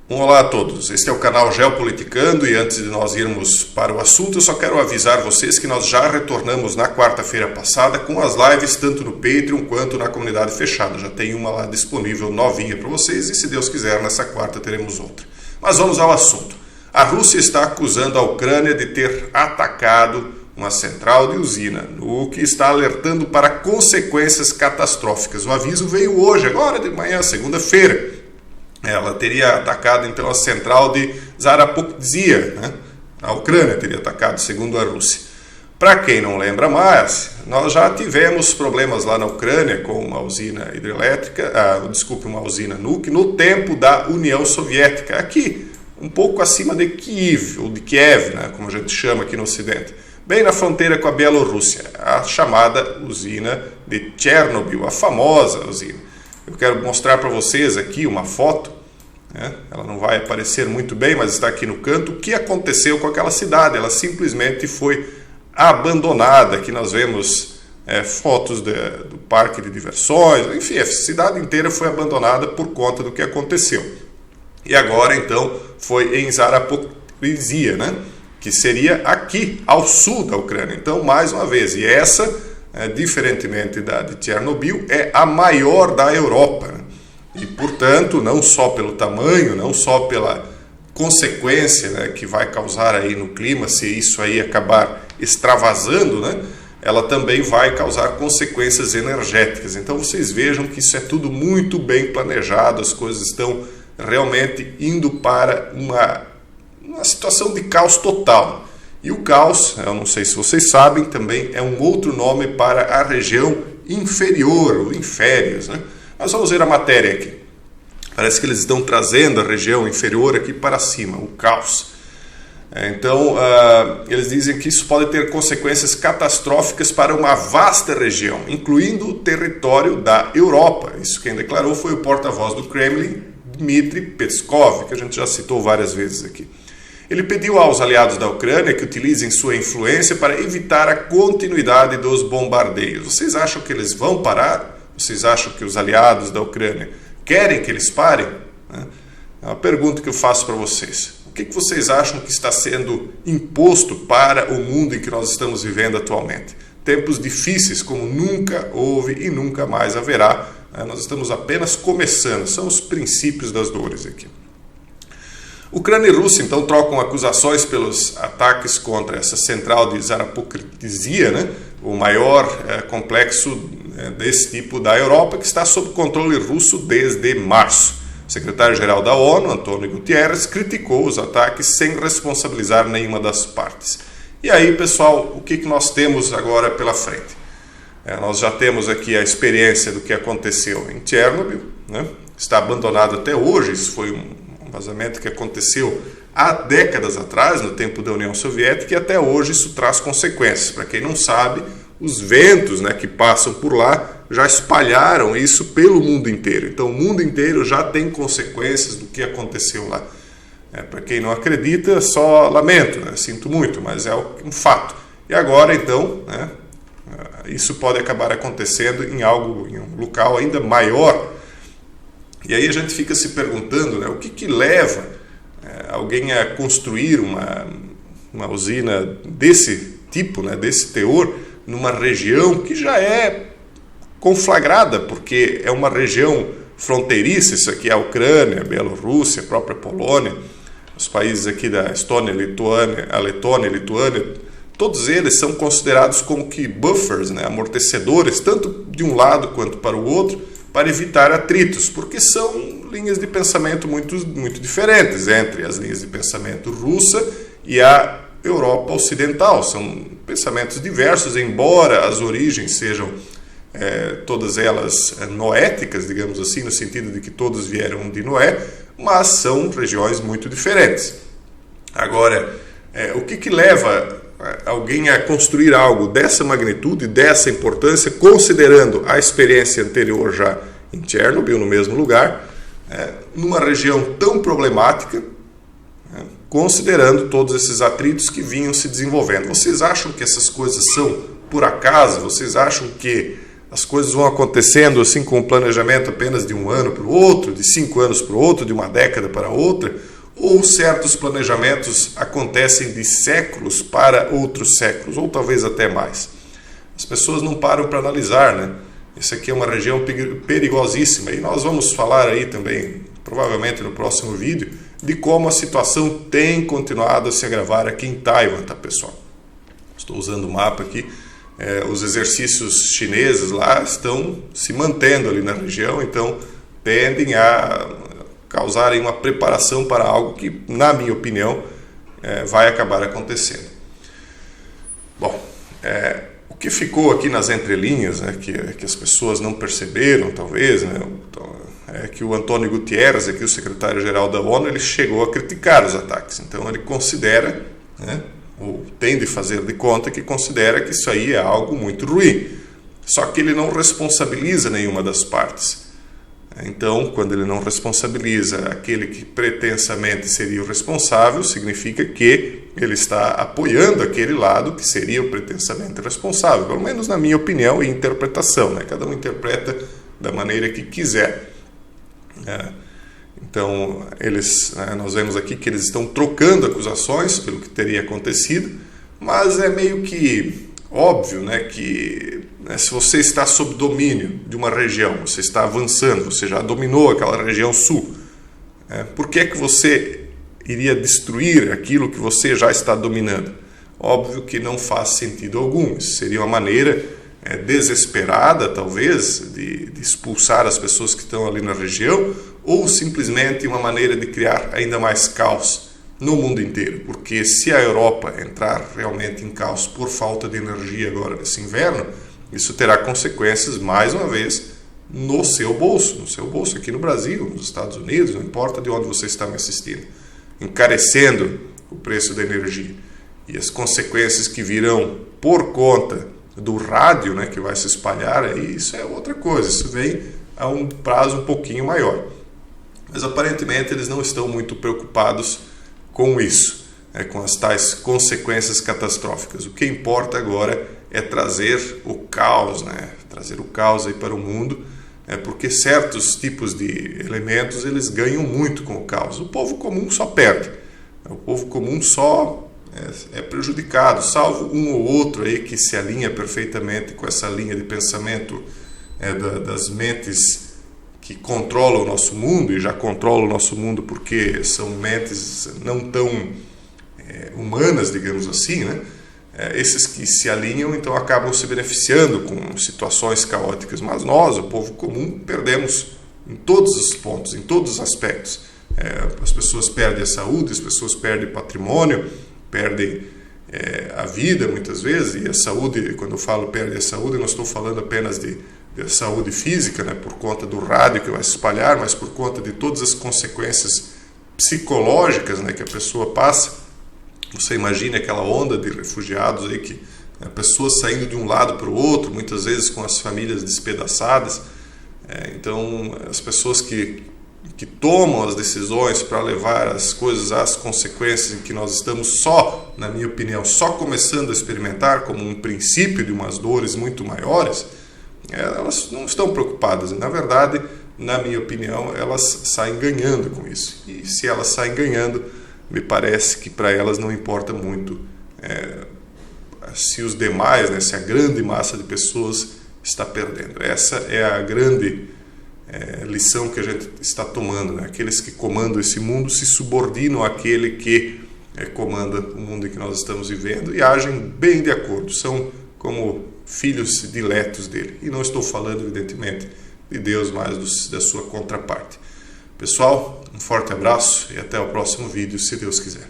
Olá a todos, este é o canal Geopoliticando e antes de nós irmos para o assunto eu só quero avisar vocês que nós já retornamos na quarta-feira passada com as lives tanto no Patreon quanto na comunidade fechada. Já tem uma lá disponível novinha para vocês e se Deus quiser nessa quarta teremos outra. Mas vamos ao assunto. A Rússia está acusando a Ucrânia de ter atacado uma central de usina, o que está alertando para consequências catastróficas. O aviso veio hoje, agora de manhã, segunda-feira. Ela teria atacado então a central de Zaporizhzhia, né? A Ucrânia teria atacado, segundo a Rússia. Para quem não lembra mais, nós já tivemos problemas lá na Ucrânia com uma usina hidrelétrica, uma usina nuclear, no tempo da União Soviética, aqui, um pouco acima de Kiev, ou de Kiev, né? Como a gente chama aqui no Ocidente, bem na fronteira com a Bielorrússia, a chamada usina de Chernobyl, a famosa usina. Eu quero mostrar para vocês aqui uma foto, né? Ela não vai aparecer muito bem, mas está aqui no canto, o que aconteceu com aquela cidade. Ela simplesmente foi abandonada. Aqui nós vemos fotos do parque de diversões, enfim, a cidade inteira foi abandonada por conta do que aconteceu. E agora então foi em Zaporizhzhia, né? Que seria aqui ao sul da Ucrânia. Então, mais uma vez, e essa, diferentemente da de Chernobyl, é a maior da Europa, né? E, portanto, não só pelo tamanho, não só pela consequência, né, que vai causar aí no clima, se isso aí acabar extravasando, né, ela também vai causar consequências energéticas. Então, vocês vejam que isso é tudo muito bem planejado, as coisas estão realmente indo para uma situação de caos total. E o caos, eu não sei se vocês sabem, também é um outro nome para a região inferior, ou infériores, né? Mas vamos ver a matéria aqui. Parece que eles estão trazendo a região inferior aqui para cima, o caos. Então, eles dizem que isso pode ter consequências catastróficas para uma vasta região, incluindo o território da Europa. Isso quem declarou foi o porta-voz do Kremlin, Dmitry Peskov, que a gente já citou várias vezes aqui. Ele pediu aos aliados da Ucrânia que utilizem sua influência para evitar a continuidade dos bombardeios. Vocês acham que eles vão parar? Vocês acham que os aliados da Ucrânia querem que eles parem? É uma pergunta que eu faço para vocês. O que vocês acham que está sendo imposto para o mundo em que nós estamos vivendo atualmente? Tempos difíceis como nunca houve e nunca mais haverá. Nós estamos apenas começando, são os princípios das dores aqui. Ucrânia e Rússia, então, trocam acusações pelos ataques contra essa central de Zaporizhzhia, né? O maior complexo desse tipo da Europa, que está sob controle russo desde março. O secretário-geral da ONU, Antônio Guterres, criticou os ataques sem responsabilizar nenhuma das partes. E aí, pessoal, o que nós temos agora pela frente? Nós já temos aqui a experiência do que aconteceu em Chernobyl, né? Está abandonado até hoje, isso foi um vazamento que aconteceu há décadas atrás, no tempo da União Soviética, e até hoje isso traz consequências. Para quem não sabe, os ventos, né, que passam por lá já espalharam isso pelo mundo inteiro. Então o mundo inteiro já tem consequências do que aconteceu lá. Para quem não acredita, só lamento, né? Sinto muito, mas é um fato. E agora então, né, isso pode acabar acontecendo em um local ainda maior. E aí a gente fica se perguntando, né, o que leva alguém a construir uma usina desse tipo, né, desse teor, numa região que já é conflagrada, porque é uma região fronteiriça. Isso aqui é a Ucrânia, a Bielorrússia, a própria Polônia, os países aqui da Estônia, a Letônia e a Lituânia, todos eles são considerados como que buffers, né, amortecedores, tanto de um lado quanto para o outro, para evitar atritos, porque são linhas de pensamento muito, muito diferentes entre as linhas de pensamento russa e a Europa Ocidental. São pensamentos diversos, embora as origens sejam todas elas noéticas, digamos assim, no sentido de que todos vieram de Noé, mas são regiões muito diferentes. Agora, o que leva alguém a construir algo dessa magnitude, dessa importância, considerando a experiência anterior já em Chernobyl, no mesmo lugar, numa região tão problemática, considerando todos esses atritos que vinham se desenvolvendo? Vocês acham que essas coisas são por acaso? Vocês acham que as coisas vão acontecendo assim com um planejamento apenas de um ano para o outro, de 5 anos para o outro, de uma década para outra, ou certos planejamentos acontecem de séculos para outros séculos, ou talvez até mais. As pessoas não param para analisar, né? Essa aqui é uma região perigosíssima e nós vamos falar aí também, provavelmente no próximo vídeo, de como a situação tem continuado a se agravar aqui em Taiwan, tá, pessoal? Estou usando o mapa aqui. Os exercícios chineses lá estão se mantendo ali na região, então tendem a causarem uma preparação para algo que, na minha opinião, vai acabar acontecendo. Bom, o que ficou aqui nas entrelinhas, né, que as pessoas não perceberam, talvez, né, é que o Antônio Guterres, aqui o secretário-geral da ONU, ele chegou a criticar os ataques. Então ele considera, né, ou tem de fazer de conta que considera que isso aí é algo muito ruim. Só que ele não responsabiliza nenhuma das partes. Então, quando ele não responsabiliza aquele que pretensamente seria o responsável, significa que ele está apoiando aquele lado que seria o pretensamente responsável, pelo menos na minha opinião e interpretação, né? Cada um interpreta da maneira que quiser. Então, nós vemos aqui que eles estão trocando acusações pelo que teria acontecido, mas é meio que óbvio, né, que se você está sob domínio de uma região, você está avançando, você já dominou aquela região sul, por que você iria destruir aquilo que você já está dominando? Óbvio que não faz sentido algum. Isso seria uma maneira desesperada, talvez, de expulsar as pessoas que estão ali na região, ou simplesmente uma maneira de criar ainda mais caos no mundo inteiro, porque se a Europa entrar realmente em caos por falta de energia agora nesse inverno, isso terá consequências, mais uma vez, no seu bolso aqui no Brasil, nos Estados Unidos, não importa de onde você está me assistindo, encarecendo o preço da energia. E as consequências que virão por conta do rádio, né, que vai se espalhar, isso é outra coisa, isso vem a um prazo um pouquinho maior. Mas aparentemente eles não estão muito preocupados com isso, com as tais consequências catastróficas. O que importa agora é trazer o caos, né? Trazer o caos aí para o mundo, porque certos tipos de elementos eles ganham muito com o caos. O povo comum só perde, o povo comum só é prejudicado, salvo um ou outro aí que se alinha perfeitamente com essa linha de pensamento das mentes que controlam o nosso mundo, e já controlam o nosso mundo porque são mentes não tão humanas, digamos assim, né? Esses que se alinham, então, acabam se beneficiando com situações caóticas, mas nós, o povo comum, perdemos em todos os pontos, em todos os aspectos. As pessoas perdem a saúde, as pessoas perdem patrimônio, perdem a vida muitas vezes, e a saúde, quando eu falo perde a saúde, eu não estou falando apenas de saúde física, né, por conta do rádio que vai se espalhar, mas por conta de todas as consequências psicológicas, né, que a pessoa passa. Você imagina aquela onda de refugiados aí, que pessoas saindo de um lado para o outro, muitas vezes com as famílias despedaçadas. Então, as pessoas que tomam as decisões para levar as coisas às consequências em que nós estamos só, na minha opinião, só começando a experimentar como um princípio de umas dores muito maiores, elas não estão preocupadas. Na verdade, na minha opinião, elas saem ganhando com isso. E se elas saem ganhando, me parece que para elas não importa muito se os demais, né, se a grande massa de pessoas está perdendo. Essa é a grande lição que a gente está tomando, né? Aqueles que comandam esse mundo se subordinam àquele que comanda o mundo em que nós estamos vivendo e agem bem de acordo, são como filhos diletos dele. E não estou falando, evidentemente, de Deus, mas da sua contraparte. Pessoal, um forte abraço e até o próximo vídeo, se Deus quiser.